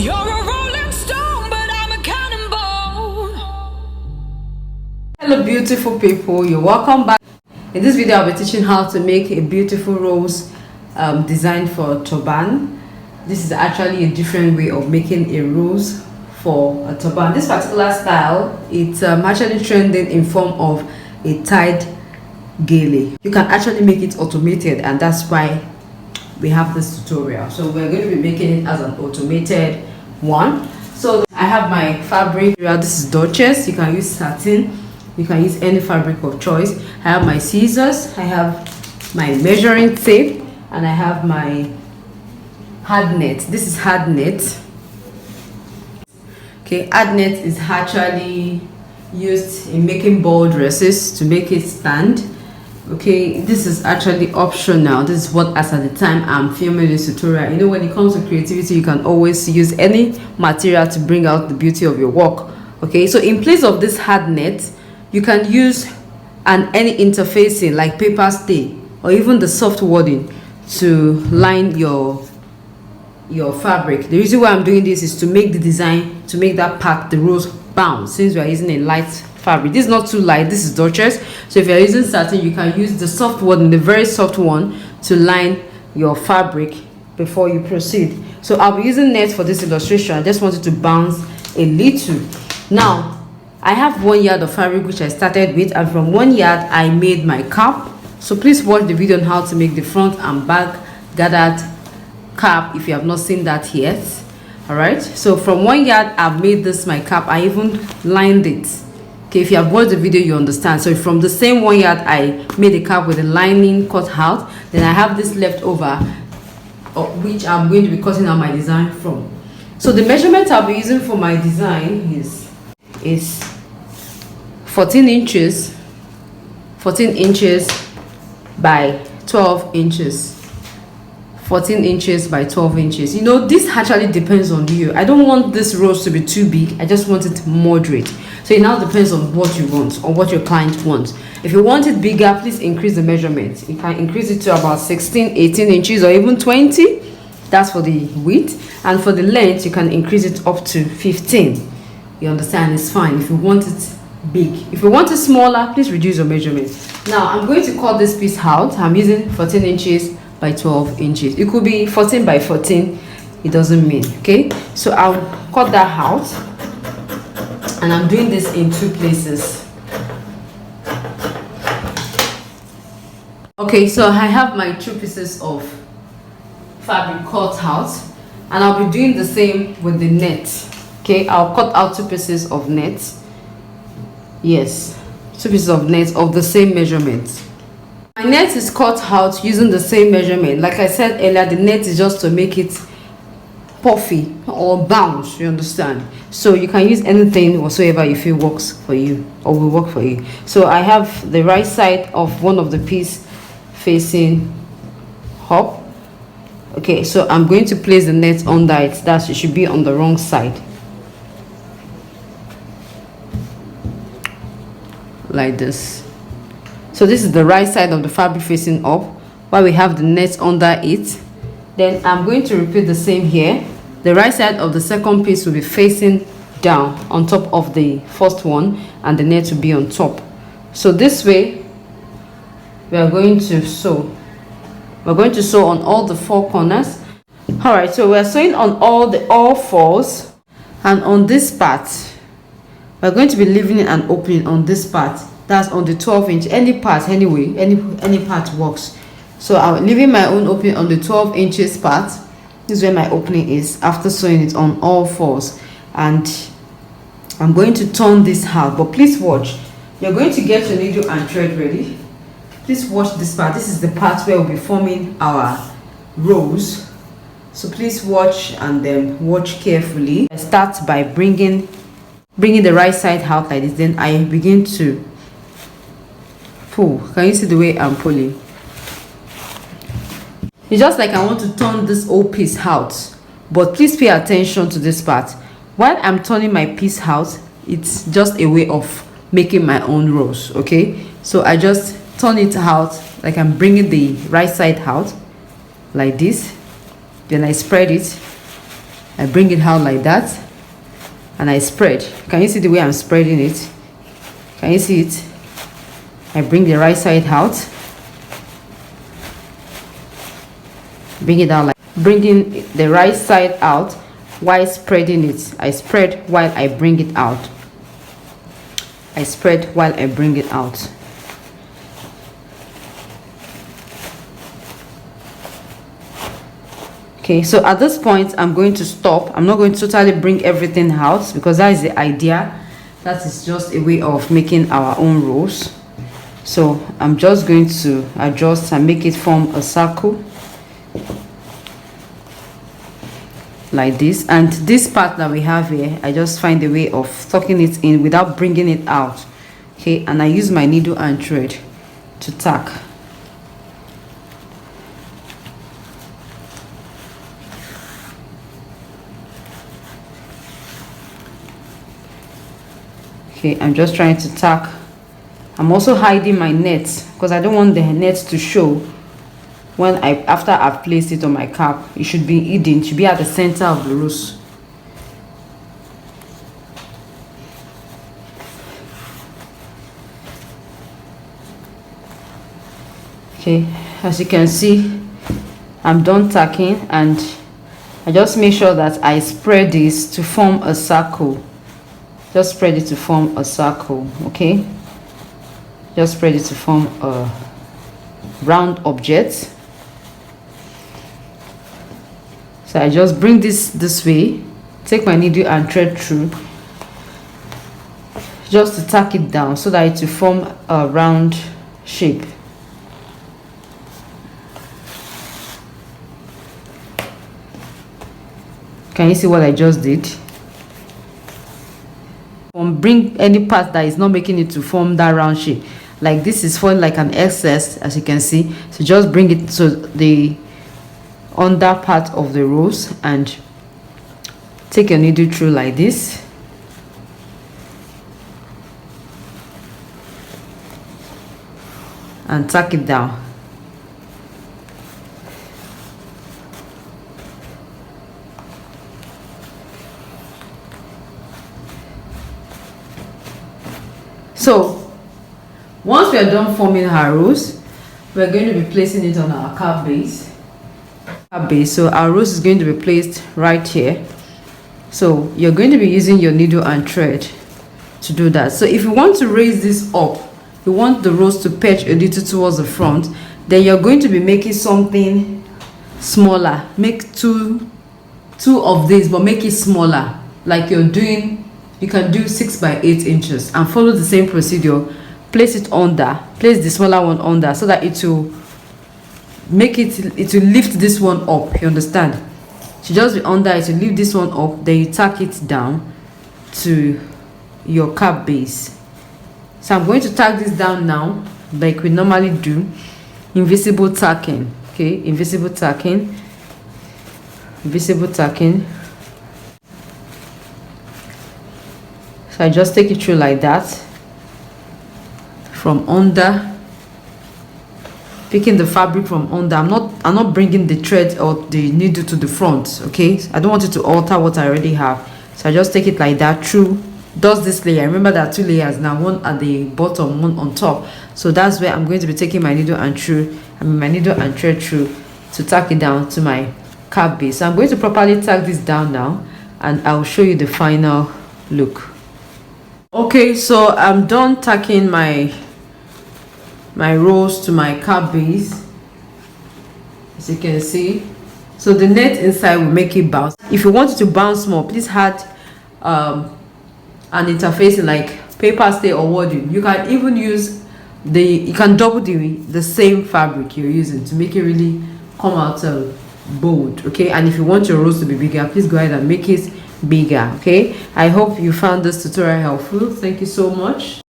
You're a rolling stone, but I'm a cannonball. Hello beautiful people, you're welcome back. In this video I'll be teaching how to make a beautiful rose design for turban. This is actually a different way of making a rose for a turban. This particular style, it's actually trending in form of a tied gele. You can actually make it automated, and that's why we have this tutorial. So we're going to be making it as an automated one. So I have my fabric. This is Duchess. You can use satin, you can use any fabric of choice. I have my scissors, I have my measuring tape, and I have my hard net. This is hard net. Okay, hard net is actually used in making ball dresses to make it stand. Okay, this is actually optional. This is what, as at the time I'm filming this tutorial, you know, when it comes to creativity, you can always use any material to bring out the beauty of your work. Okay, so in place of this hard net, you can use any interfacing like paper stay or even the soft wadding to line your fabric. The reason why I'm doing this is to make the design, to make that part, the rose, bounce, since we are using a light fabric. This is not too light, this is Duchess. So if you're using satin, you can use the soft one, the very soft one, to line your fabric before you proceed. So I'll be using net for this illustration. I just wanted to bounce a little. Now I have 1 yard of fabric which I started with, and from 1 yard I made my cap. So please watch the video on how to make the front and back gathered cap if you have not seen that yet. All right, so from 1 yard I've made this my cap. I even lined it. Okay, if you have watched the video, you understand. So from the same 1 yard I made a cap with the lining cut out. Then I have this left over, which I'm going to be cutting out my design from. So the measurement I'll be using for my design is 14 inches by 12 inches. 14 inches by 12 inches. You know, this actually depends on you. I don't want this rose to be too big, I just want it moderate. So it now depends on what you want or what your client wants. If you want it bigger, please increase the measurement. You can increase it to about 16, 18 inches or even 20. That's for the width. And for the length, you can increase it up to 15. You understand? It's fine if you want it big. If you want it smaller, please reduce your measurement. Now I'm going to cut this piece out. I'm using 14 inches by 12 inches. It could be 14 by 14, it doesn't mean. Okay, so I'll cut that out, and I'm doing this in 2 places. Okay, so I have my 2 pieces of fabric cut out, and I'll be doing the same with the net. Okay, I'll cut out 2 pieces of net. Yes, 2 pieces of net of the same measurement. My net is cut out using the same measurement. Like I said earlier, the net is just to make it puffy or bounce, you understand? So you can use anything whatsoever you feel works for you or will work for you. So I have the right side of one of the piece facing up. Okay, so I'm going to place the net under it. That it should be on the wrong side, like this. So this is the right side of the fabric facing up, while we have the net under it. Then I'm going to repeat the same here. The right side of the second piece will be facing down on top of the first one, and the net will be on top. So this way we are going to sew. We're going to sew on all the 4 corners. All right, so we're sewing on all 4s, and on this part we're going to be leaving an opening on this part. That's on the 12 inch. Any part, anyway, any part works. So I'm leaving my own opening on the 12 inches part. This is where my opening is after sewing it on all 4s, and I'm going to turn this out. But please watch. You're going to get your needle and thread ready. Please watch this part. This is the part where we'll be forming our rose. So please watch, and then watch carefully. I start by bringing the right side out like this. Then I begin to pull. Can you see the way I'm pulling? It's just like I want to turn this whole piece out, but please pay attention to this part. While I'm turning my piece out, it's just a way of making my own rose. Okay, so I just turn it out like I'm bringing the right side out like this. Then I spread it. I bring it out like that, and I spread. Can you see the way I'm spreading it? Can you see it? I bring the right side out, bring it out, like bringing the right side out while spreading it. I spread while I bring it out. I spread while I bring it out. Okay, so at this point I'm going to stop. I'm not going to totally bring everything out because that is the idea. That is just a way of making our own rolls. So I'm just going to adjust and make it form a circle like this. And this part that we have here, I just find a way of tucking it in without bringing it out. Okay, and I use my needle and thread to tack. Okay, I'm just trying to tack. I'm also hiding my net because I don't want the net to show when after I've placed it on my cap. It should be hidden, it should be at the center of the rose. Okay, as you can see, I'm done tacking, and I just make sure that I spread this to form a circle. Just spread it to form a circle. Okay, just spread it to form a round object. So I just bring this way, take my needle and thread through just to tack it down so that it will form a round shape. Can you see what I just did? Bring any part that is not making it to form that round shape. Like this is forming like an excess, as you can see. So just bring it to the under part of the rose and take your needle through like this. And tack it down. So once we are done forming our rose, we're going to be placing it on our cap base. So our rose is going to be placed right here. So you're going to be using your needle and thread to do that. So if you want to raise this up, you want the rose to perch a little towards the front, then you're going to be making something smaller. Make two of these, but make it smaller, like you're doing. You can do 6 by 8 inches and follow the same procedure. Place it under, place the smaller one under, so that it will make it will lift this one up. You understand? It should just be under, it will lift this one up, then you tack it down to your cap base. So I'm going to tack this down now like we normally do. Invisible tacking. Okay, invisible tacking, invisible tacking. So I just take it through like that, from under, picking the fabric from under. I'm not bringing the thread or the needle to the front. Okay, I don't want it to alter what I already have. So I just take it like that through. Does this layer? Remember there are 2 layers now, one at the bottom, one on top. So that's where I'm going to be taking my needle and thread through to tack it down to my cap base. So I'm going to properly tack this down now, and I'll show you the final look. Okay, so I'm done tacking my rose to my cap base, as you can see. So the net inside will make it bounce. If you want it to bounce more, please add an interfacing like paper stay or wording. You can even use you can double the same fabric you're using to make it really come out bold. Okay, and if you want your rose to be bigger, please go ahead and make it bigger. Okay, I hope you found this tutorial helpful. Thank you so much.